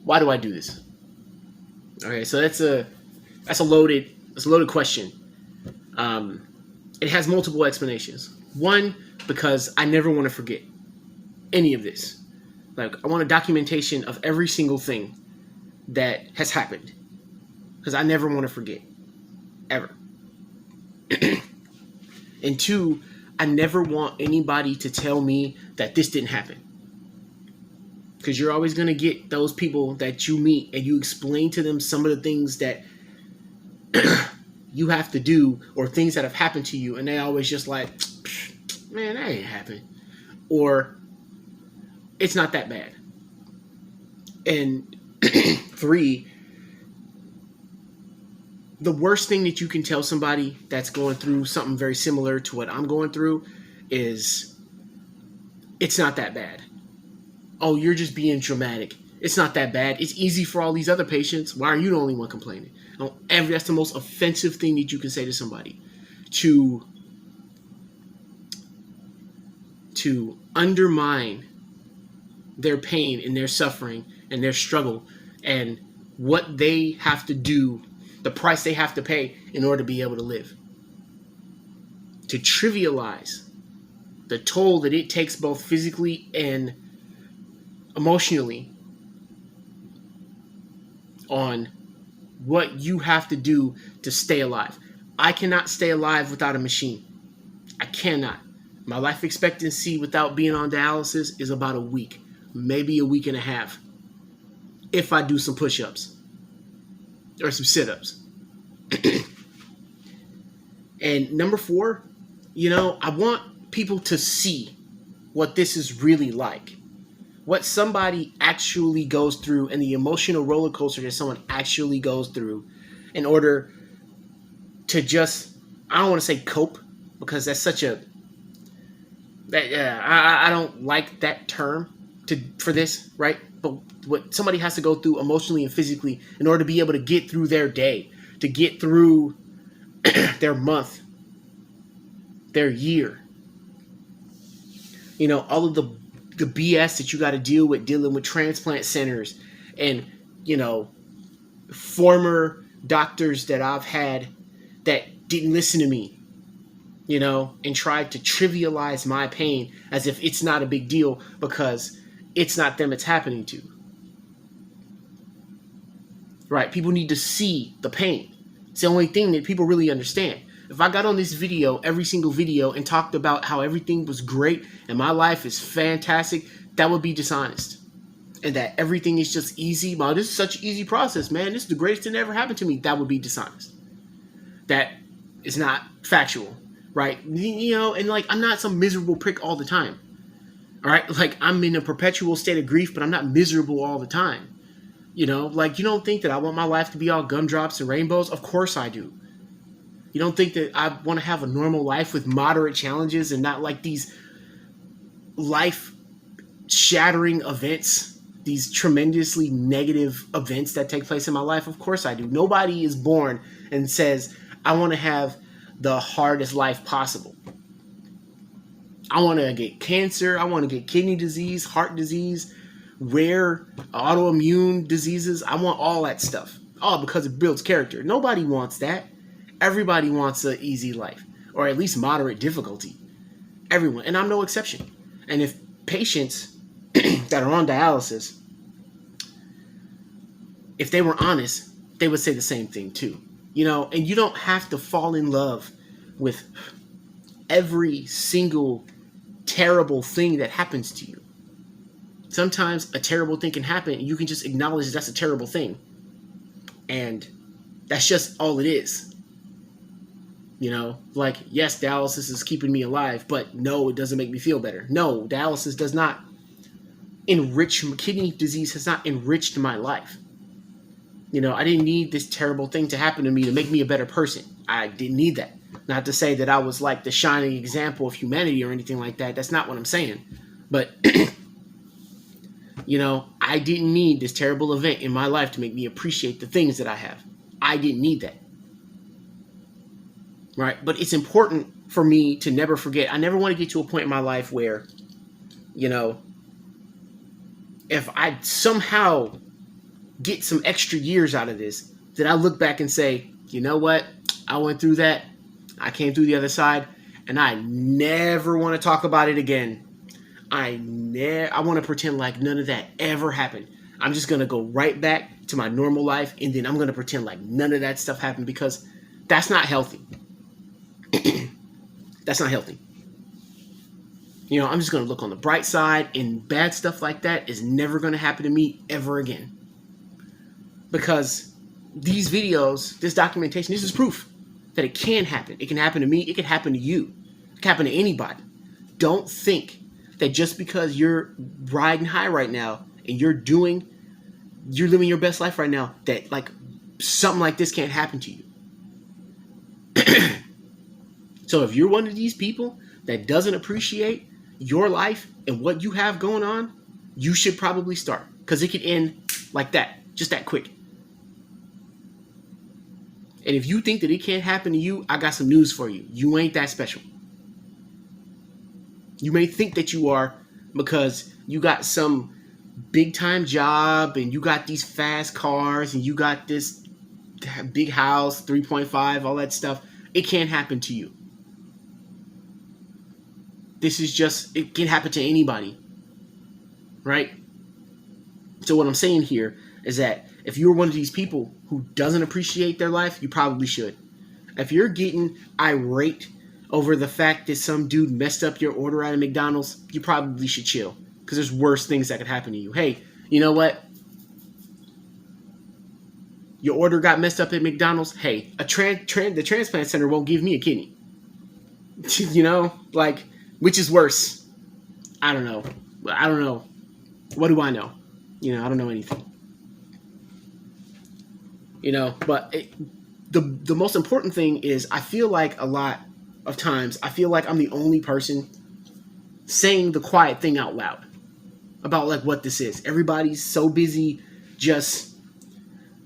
Why do I do this? Okay, so that's a loaded question. Um, it has multiple explanations. One, because I never want to forget any of this. Like, I want a documentation of every single thing that has happened, because I never want to forget, ever. And two, I never want anybody to tell me that this didn't happen. Because you're always going to get those people that you meet and you explain to them some of the things that you have to do or things that have happened to you. And they always just like, man, that ain't happened. Or it's not that bad. And three, the worst thing that you can tell somebody that's going through something very similar to what I'm going through is it's not that bad. Oh, you're just being dramatic. It's not that bad. It's easy for all these other patients. Why are you the only one complaining? That's the most offensive thing that you can say to somebody. To undermine their pain and their suffering and their struggle and what they have to do, the price they have to pay in order to be able to live. To trivialize the toll that it takes both physically and emotionally on what you have to do to stay alive. I cannot stay alive without a machine. I cannot. My life expectancy without being on dialysis is about a week, maybe a week and a half, if I do some push-ups or some sit-ups. And number four, I want people to see what this is really like. What somebody actually goes through and the emotional roller coaster that someone actually goes through in order to just, I don't want to say cope, because that's such a, I don't like that term for this, right? But what somebody has to go through emotionally and physically in order to be able to get through their day, to get through their month, their year. All of the BS that you got to deal with dealing with transplant centers and, former doctors that I've had that didn't listen to me, and tried to trivialize my pain as if it's not a big deal because it's not them it's happening to. Right? People need to see the pain. It's the only thing that people really understand. If I got on this video, every single video, and talked about how everything was great and my life is fantastic, that would be dishonest. And that everything is just easy. Wow, this is such an easy process, man. This is the greatest thing that ever happened to me. That would be dishonest. That is not factual, right? And like, I'm not some miserable prick all the time. All right? Like, I'm in a perpetual state of grief, but I'm not miserable all the time. Like, you don't think that I want my life to be all gumdrops and rainbows? Of course I do. You don't think that I want to have a normal life with moderate challenges and not like these life-shattering events, these tremendously negative events that take place in my life? Of course I do. Nobody is born and says, I want to have the hardest life possible. I want to get cancer. I want to get kidney disease, heart disease, rare autoimmune diseases. I want all that stuff. All because it builds character. Nobody wants that. Everybody wants an easy life, or at least moderate difficulty. Everyone, and I'm no exception. And if patients that are on dialysis, if they were honest, they would say the same thing too. And you don't have to fall in love with every single terrible thing that happens to you. Sometimes a terrible thing can happen and you can just acknowledge that that's a terrible thing. And that's just all it is. Like, yes, dialysis is keeping me alive, but no, it doesn't make me feel better. No, dialysis does not enrich, kidney disease has not enriched my life. I didn't need this terrible thing to happen to me to make me a better person. I didn't need that. Not to say that I was like the shining example of humanity or anything like that. That's not what I'm saying. But, I didn't need this terrible event in my life to make me appreciate the things that I have. I didn't need that. Right? But it's important for me to never forget. I never want to get to a point in my life where, if I somehow get some extra years out of this, that I look back and say, you know what? I went through that. I came through the other side, and I never want to talk about it again. I want to pretend like none of that ever happened. I'm just going to go right back to my normal life, and then I'm going to pretend like none of that stuff happened, because that's not healthy. That's not healthy. You know, I'm just going to look on the bright side, and bad stuff like that is never going to happen to me ever again. Because these videos, this documentation, this is proof that it can happen. It can happen to me. It can happen to you. It can happen to anybody. Don't think that just because you're riding high right now and you're living your best life right now, that like something like this can't happen to you. So if you're one of these people that doesn't appreciate your life and what you have going on, you should probably start, because it could end like that, just that quick. And if you think that it can't happen to you, I got some news for you. You ain't that special. You may think that you are because you got some big time job and you got these fast cars and you got this big house, 3.5, all that stuff. It can't happen to you. It can happen to anybody. Right? So what I'm saying here is that if you're one of these people who doesn't appreciate their life, you probably should. If you're getting irate over the fact that some dude messed up your order at a McDonald's, you probably should chill, because there's worse things that could happen to you. Hey, you know what? Your order got messed up at McDonald's. Hey, the transplant center won't give me a kidney. You know, like, which is worse? I don't know. What do I know? You know, I don't know anything. You know, but the most important thing is, I feel like a lot of times, I feel like I'm the only person saying the quiet thing out loud about like what this is. Everybody's so busy just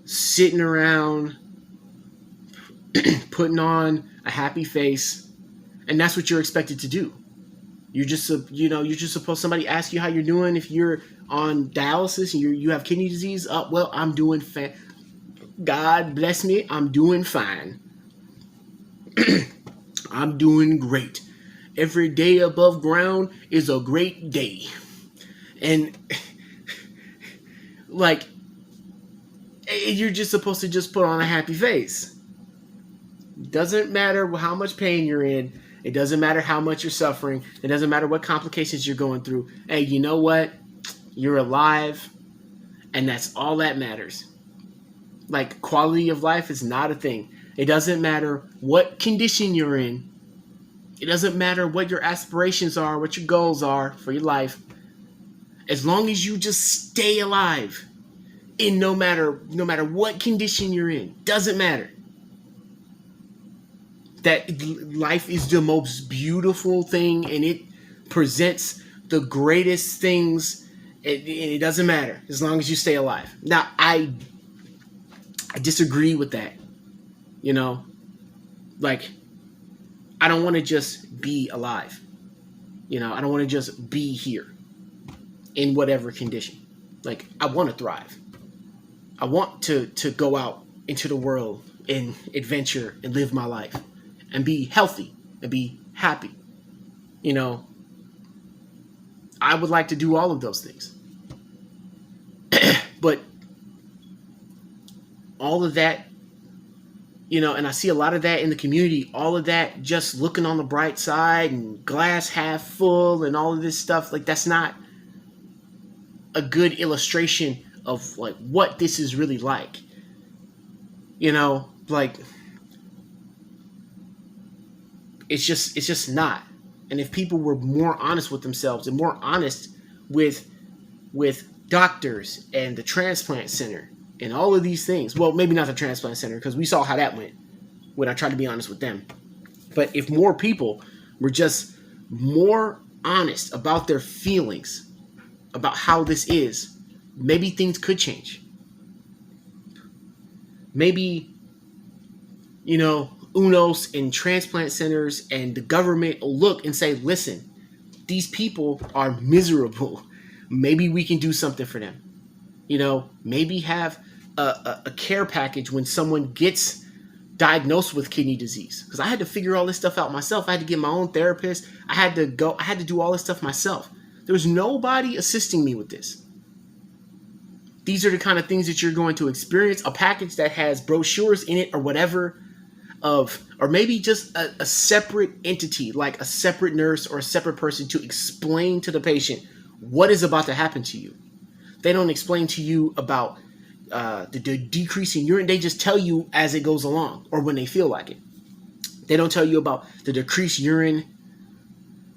sitting around putting on a happy face, and that's what you're expected to do. You're just supposed, somebody asks you how you're doing. If you're on dialysis and you have kidney disease, well, I'm doing God bless me, I'm doing fine. I'm doing great. Every day above ground is a great day. And like, you're just supposed to just put on a happy face. Doesn't matter how much pain you're in. It doesn't matter how much you're suffering. It doesn't matter what complications you're going through. Hey, you know what? You're alive, and that's all that matters. Like, quality of life is not a thing. It doesn't matter what condition you're in. It doesn't matter what your aspirations are, what your goals are for your life. As long as you just stay alive, in no matter what condition you're in, doesn't matter. That life is the most beautiful thing, and it presents the greatest things. It doesn't matter as long as you stay alive. Now, I disagree with that. You know, like, I don't want to just be alive. You know, I don't want to just be here in whatever condition. Like, I want to thrive. I want to go out into the world and adventure and live my life and be healthy and be happy. You know, I would like to do all of those things. But all of that, you know, and I see a lot of that in the community, all of that just looking on the bright side and glass half full and all of this stuff, like, that's not a good illustration of like what this is really like. You know, like, it's just not. And if people were more honest with themselves and more honest with doctors and the transplant center and all of these things, well, maybe not the transplant center, because we saw how that went when I tried to be honest with them. But if more people were just more honest about their feelings, about how this is, maybe things could change. Maybe, you know, UNOS and transplant centers and the government will look and say, listen, these people are miserable. Maybe we can do something for them. Maybe have a care package when someone gets diagnosed with kidney disease, because I had to figure all this stuff out myself. I had to get my own therapist. I had to do all this stuff myself. There was nobody assisting me with this. These are the kind of things that you're going to experience. A package that has brochures in it or whatever, or maybe just a separate entity, like a separate nurse or a separate person to explain to the patient what is about to happen to you. They don't explain to you about the decrease in urine. They just tell you as it goes along or when they feel like it. They don't tell you about the decreased urine,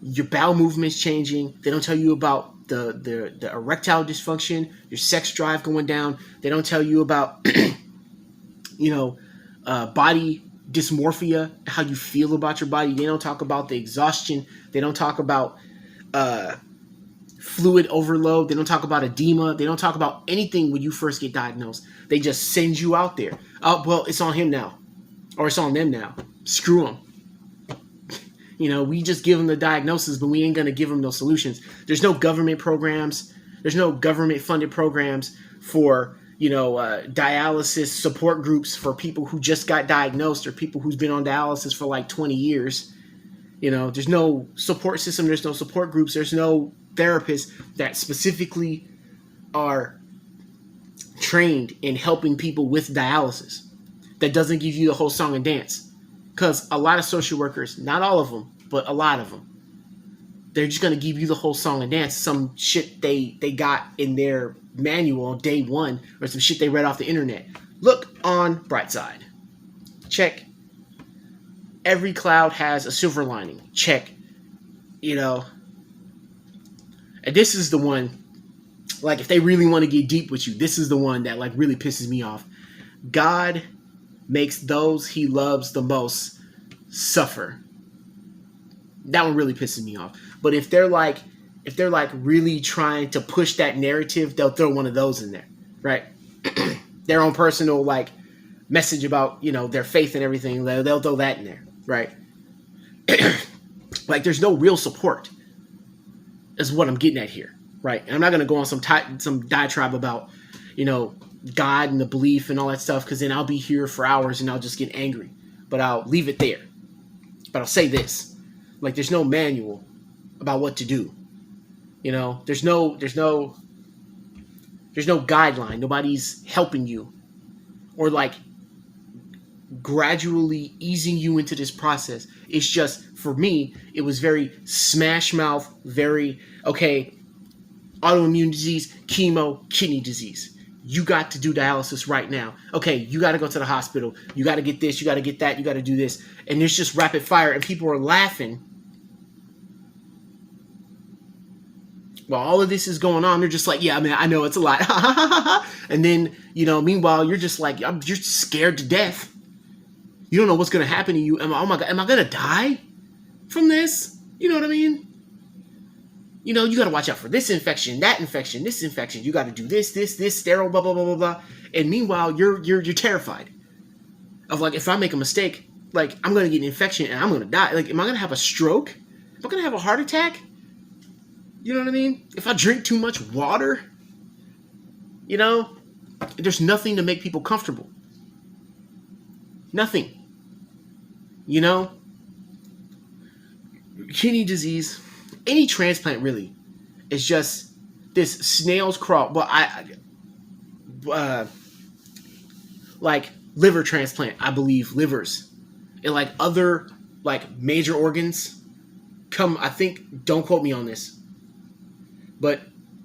your bowel movements changing. They don't tell you about the erectile dysfunction, your sex drive going down. They don't tell you about body dysmorphia, how you feel about your body. They don't talk about the exhaustion. They don't talk about fluid overload. They don't talk about edema. They don't talk about anything when you first get diagnosed. They just send you out there. Oh, well, it's on him now, or it's on them now. Screw them. We just give them the diagnosis, but we ain't gonna give them no solutions. There's no government programs. There's no government funded programs for dialysis support groups for people who just got diagnosed or people who's been on dialysis for like 20 years. There's no support system. There's no support groups. There's no therapists that specifically are trained in helping people with dialysis. That doesn't give you the whole song and dance. Because a lot of social workers, not all of them, but a lot of them, they're just going to give you the whole song and dance. Some shit they got in their manual on day one, or some shit they read off the internet. Look on Brightside. Check. Every cloud has a silver lining. Check. And this is the one, like, if they really want to get deep with you, this is the one that, like, really pisses me off. God makes those he loves the most suffer. That one really pisses me off. But if they're like really trying to push that narrative, they'll throw one of those in there, right? Their own personal like message about their faith and everything. They'll throw that in there, right? Like there's no real support, is what I'm getting at here, right? And I'm not gonna go on some diatribe about God and the belief and all that stuff, because then I'll be here for hours and I'll just get angry. But I'll leave it there. But I'll say this. Like, there's no manual about what to do. There's no guideline. Nobody's helping you or like gradually easing you into this process. It's just, for me, it was very smash mouth, very, okay, autoimmune disease, chemo, kidney disease. You got to do dialysis right now. Okay, you got to go to the hospital. You got to get this. You got to get that. You got to do this. And it's just rapid fire. And people are laughing. While all of this is going on, they're just like, yeah, man, I know it's a lot. And then, meanwhile, you're just like, you're scared to death. You don't know what's going to happen to you. Oh my God, am I going to die from this? You know what I mean? You got to watch out for this infection, that infection, this infection. You got to do this, sterile, blah, blah, blah, blah, blah. And meanwhile, you're terrified of like, if I make a mistake, like I'm going to get an infection and I'm going to die. Like, am I going to have a stroke? Am I going to have a heart attack? You know what I mean? If I drink too much water, there's nothing to make people comfortable. Nothing. Kidney disease, any transplant really, is just this snail's crawl. Well, like liver transplant, I believe livers and like other like major organs come, I think, don't quote me on this, but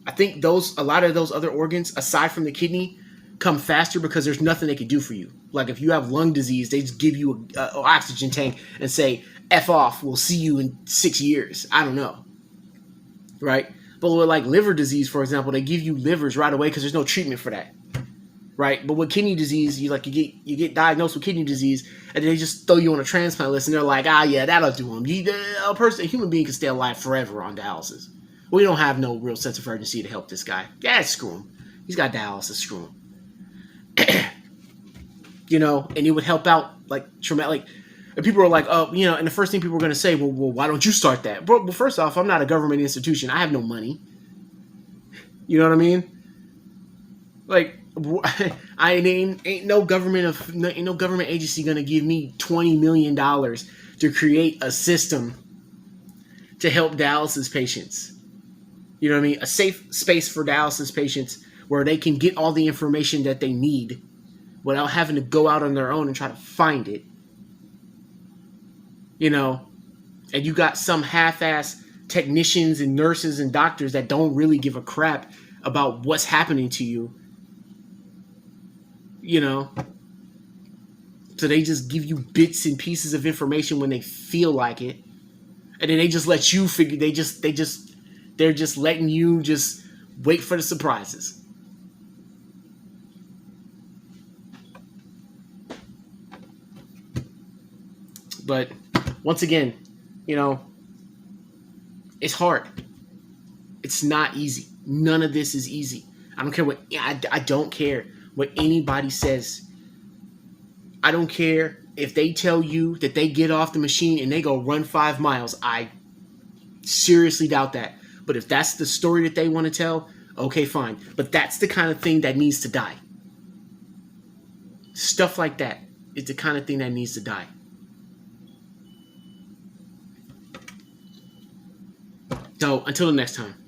I think a lot of those other organs, aside from the kidney, come faster because there's nothing they can do for you. Like if you have lung disease, they just give you an oxygen tank and say, F off, we'll see you in 6 years. I don't know. Right? But with like liver disease, for example, they give you livers right away because there's no treatment for that. Right? But with kidney disease, you get diagnosed with kidney disease and they just throw you on a transplant list and they're like, yeah, that'll do them. A human being can stay alive forever on dialysis. We don't have no real sense of urgency to help this guy. Yeah, screw him. He's got dialysis, screw him. And it would help out like traumatic. And people are like, and the first thing people are going to say, well, why don't you start that? Well, first off, I'm not a government institution. I have no money. You know what I mean? Like, I ain't no government agency gonna give me $20 million to create a system to help dialysis patients. You know what I mean? A safe space for dialysis patients where they can get all the information that they need without having to go out on their own and try to find it. You know, and you got some half-ass technicians and nurses and doctors that don't really give a crap about what's happening to you. You know, so they just give you bits and pieces of information when they feel like it, and then they just let you figure. They're just letting you just wait for the surprises. But once again, you know, it's hard. It's not easy. None of this is easy. I don't care what I don't care what anybody says. I don't care if they tell you that they get off the machine and they go run 5 miles. I seriously doubt that. But if that's the story that they want to tell, okay, fine. But that's the kind of thing that needs to die. Stuff like that is the kind of thing that needs to die. So until the next time.